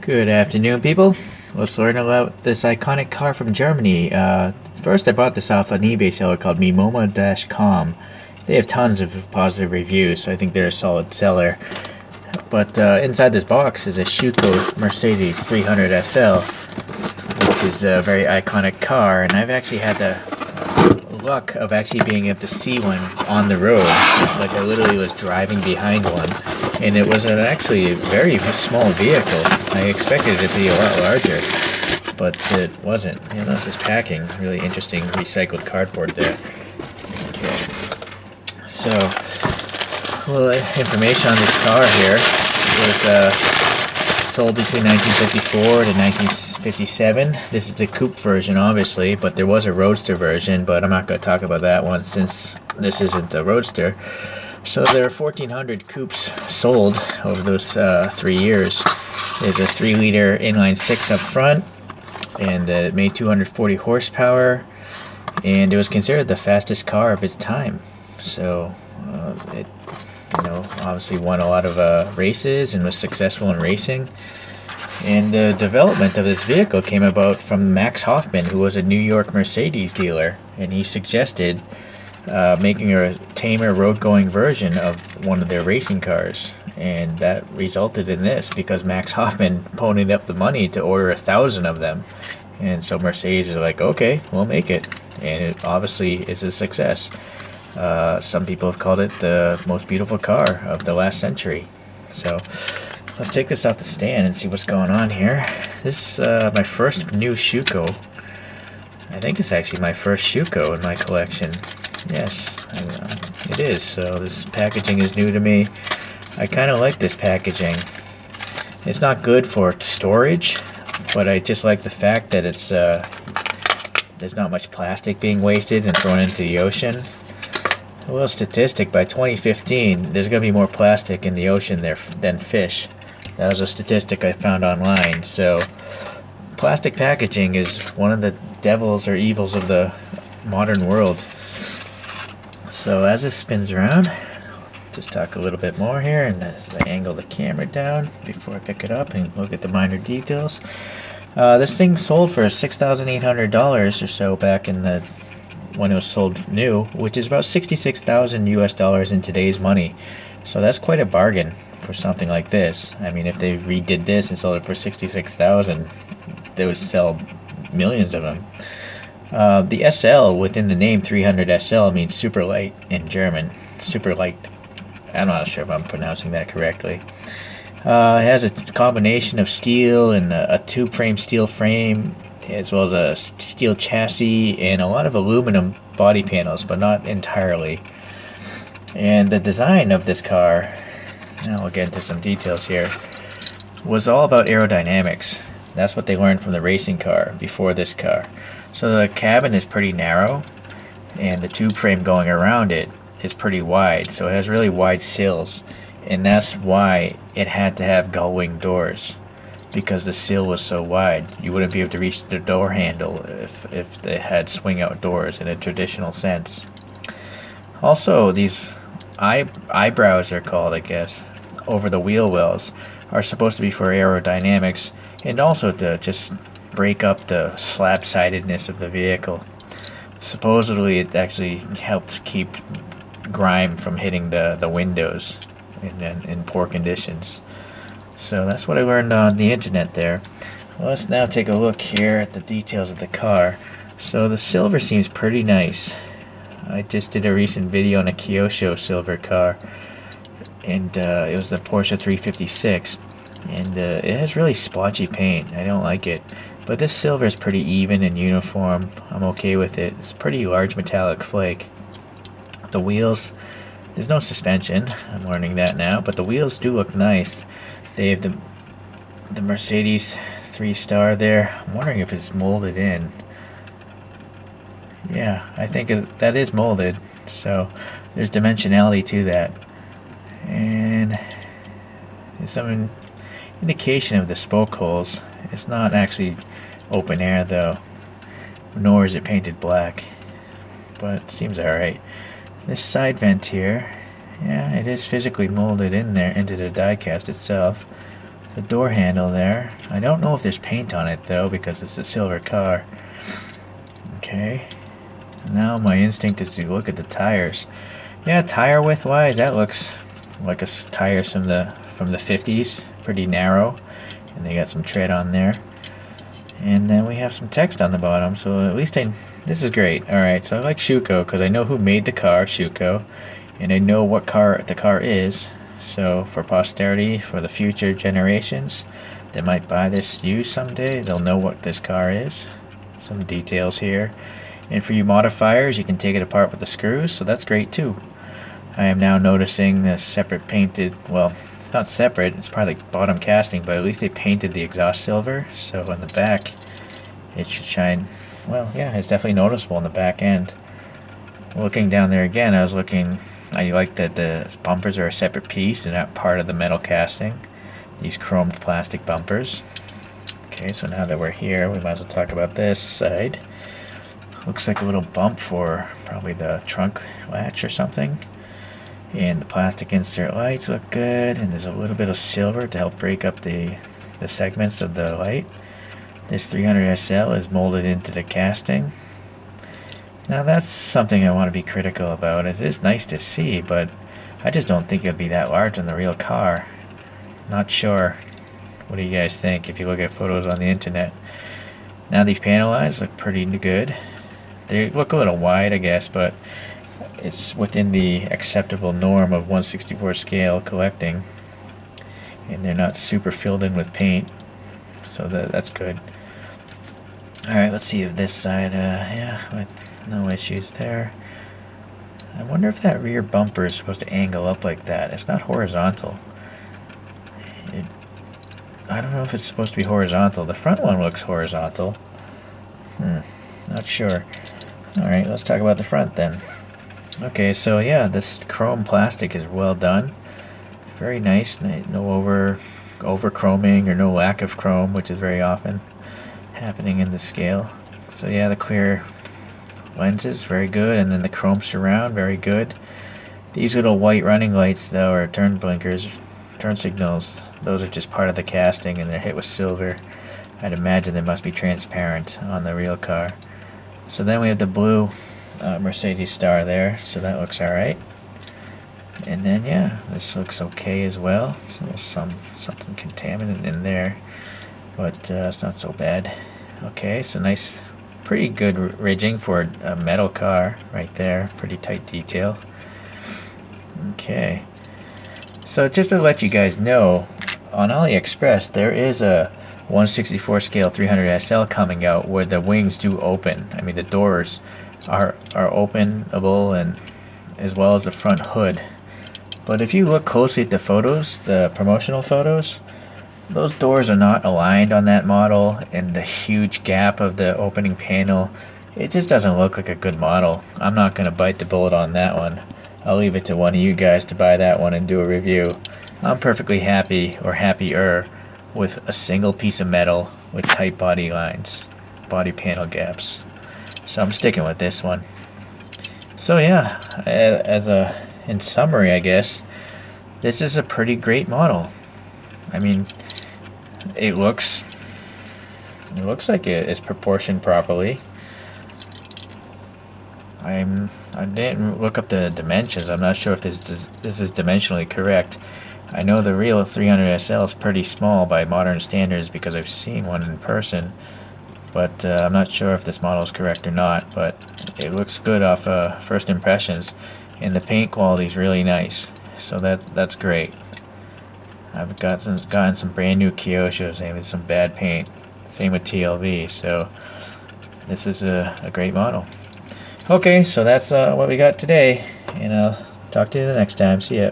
Good afternoon, people. Let's learn about this iconic car from Germany. First, I bought this off an eBay seller called Mimoma-com. They have tons of positive reviews, so I think they're a solid seller. But inside this box is a Schuco Mercedes 300 SL, which is a very iconic car, and I've actually had the luck of actually being able to see one on the road. Like I literally was driving behind one, and it was actually a very small vehicle. I expected it to be a lot larger, but it wasn't. You know, this is packing. Really interesting recycled cardboard there. Okay. So, well, information on this car here. It was sold between 1954 to 1957. This is the coupe version, obviously, but there was a roadster version, but I'm not going to talk about that one since this isn't a roadster. So there are 1,400 coupes sold over those 3 years. There's a 3-liter inline-6 up front, and it made 240 horsepower, and it was considered the fastest car of its time. So it, obviously won a lot of races and was successful in racing. And the development of this vehicle came about from Max Hoffman, who was a New York Mercedes dealer, and he suggested making a tamer road-going version of one of their racing cars, and that resulted in this because Max Hoffman ponied up the money to order 1,000 of them, and so Mercedes is like, okay, we'll make it, and it obviously is a success. Some people have called it the most beautiful car of the last century. So let's take this off the stand and see what's going on here. This is my first new Schuco. I think it's actually my first Schuco in my collection. Yes, it is. So this packaging is new to me. I kind of like this packaging. It's not good for storage, but I just like the fact that it's there's not much plastic being wasted and thrown into the ocean. A little statistic, by 2015, there's going to be more plastic in the ocean there than fish. That was a statistic I found online. So plastic packaging is one of the devils or evils of the modern world. So as this spins around, just talk a little bit more here, and as I angle the camera down before I pick it up and look at the minor details. This thing sold for $6,800 or so back in the when it was sold new, which is about 66,000 US dollars in today's money. So that's quite a bargain for something like this. I mean, if they redid this and sold it for 66,000, they would sell millions of them. The SL within the name 300 SL means super light in German. Super light. I'm not sure if I'm pronouncing that correctly. It has a combination of steel and a tube-frame steel frame, as well as a steel chassis and a lot of aluminum body panels, but not entirely. And the design of this car, now we'll get into some details here, was all about aerodynamics. That's what they learned from the racing car before this car. So the cabin is pretty narrow, and the tube frame going around it is pretty wide, so it has really wide sills, and that's why it had to have gull-wing doors, because the sill was so wide. You wouldn't be able to reach the door handle if they had swing-out doors in a traditional sense. Also, these eyebrows are called, I guess, over the wheel wells are supposed to be for aerodynamics and also to just break up the slab-sidedness of the vehicle. Supposedly it actually helped keep grime from hitting the windows in poor conditions. So that's what I learned on the internet there. Well, let's now take a look here at the details of the car. So the silver seems pretty nice. I just did a recent video on a Kyosho silver car, and it was the Porsche 356, and it has really splotchy paint. I don't like it, but this silver is pretty even and uniform. I'm okay with it. It's a pretty large metallic flake. The wheels, there's no suspension, I'm learning that now, but the wheels do look nice. They have the Mercedes 3-star there. I'm wondering if it's molded in. Yeah, I think that is molded, so there's dimensionality to that. And there's some indication of the spoke holes. It's not actually open air though, nor is it painted black, but it seems alright. This side vent here, yeah, it is physically molded in there into the diecast itself. the door handle there. I don't know if there's paint on it though because it's a silver car. Okay. Now my instinct is to look at the tires. Yeah, tire width wise, that looks like tires from the 50s, pretty narrow, and they got some tread on there. And then we have some text on the bottom, so at least this is great. Alright, so I like Schuco because I know who made the car, Schuco, and I know what car the car is. So for posterity, for the future generations that might buy this used someday, they'll know what this car is. Some details here. And for you modifiers, you can take it apart with the screws, so that's great too. I am now noticing the separate painted, well, it's not separate, it's probably like bottom casting, but at least they painted the exhaust silver, so on the back it should shine. Well, yeah, it's definitely noticeable on the back end. Looking down there again, I like that the bumpers are a separate piece and not part of the metal casting. These chromed plastic bumpers. Okay, so now that we're here, we might as well talk about this side. Looks like a little bump for probably the trunk latch or something. And the plastic insert lights look good, and there's a little bit of silver to help break up the segments of the light. This 300SL is molded into the casting. Now that's something I want to be critical about. It is nice to see, but I just don't think it'll be that large on the real car. Not sure. What do you guys think if you look at photos on the internet? Now these panel lines look pretty good. They look a little wide, I guess, but it's within the acceptable norm of 1/64 scale collecting, and they're not super filled in with paint, so that's good. Alright, let's see if this side, yeah, no issues there. I wonder if that rear bumper is supposed to angle up like that. It's not horizontal. I don't know if it's supposed to be horizontal. The front one looks horizontal. Not sure. Alright, let's talk about the front then. Okay, so yeah, this chrome plastic is well done. Very nice. No over chroming or no lack of chrome, which is very often happening in the scale. So yeah, the clear lenses, very good, and then the chrome surround, very good. These little white running lights though, or turn blinkers, turn signals, those are just part of the casting and they're hit with silver. I'd imagine they must be transparent on the real car. So then we have the blue Mercedes star there, so that looks alright. And then yeah, this looks okay as well. So something contaminant in there, but it's not so bad. Okay, so nice, pretty good ridging for a metal car right there. Pretty tight detail. Okay, so just to let you guys know, on AliExpress there is a 1/64 scale 300SL coming out where the wings do open. I mean, the doors are openable, and as well as the front hood. But if you look closely at the photos, the promotional photos, those doors are not aligned on that model, and the huge gap of the opening panel, it just doesn't look like a good model. I'm not going to bite the bullet on that one. I'll leave it to one of you guys to buy that one and do a review. I'm perfectly happy, or happier, with a single piece of metal with tight body lines, body panel gaps. So I'm sticking with this one. So yeah, in summary, I guess this is a pretty great model. I mean, it looks like it's proportioned properly. I didn't look up the dimensions. I'm not sure if this is dimensionally correct. I know the real 300SL is pretty small by modern standards because I've seen one in person, but I'm not sure if this model is correct or not, but it looks good off first impressions, and the paint quality is really nice, so that's great. I've gotten some brand new Kyoshos and some bad paint, same with TLV, so this is a great model. Okay, so that's what we got today, and I'll talk to you the next time. See ya.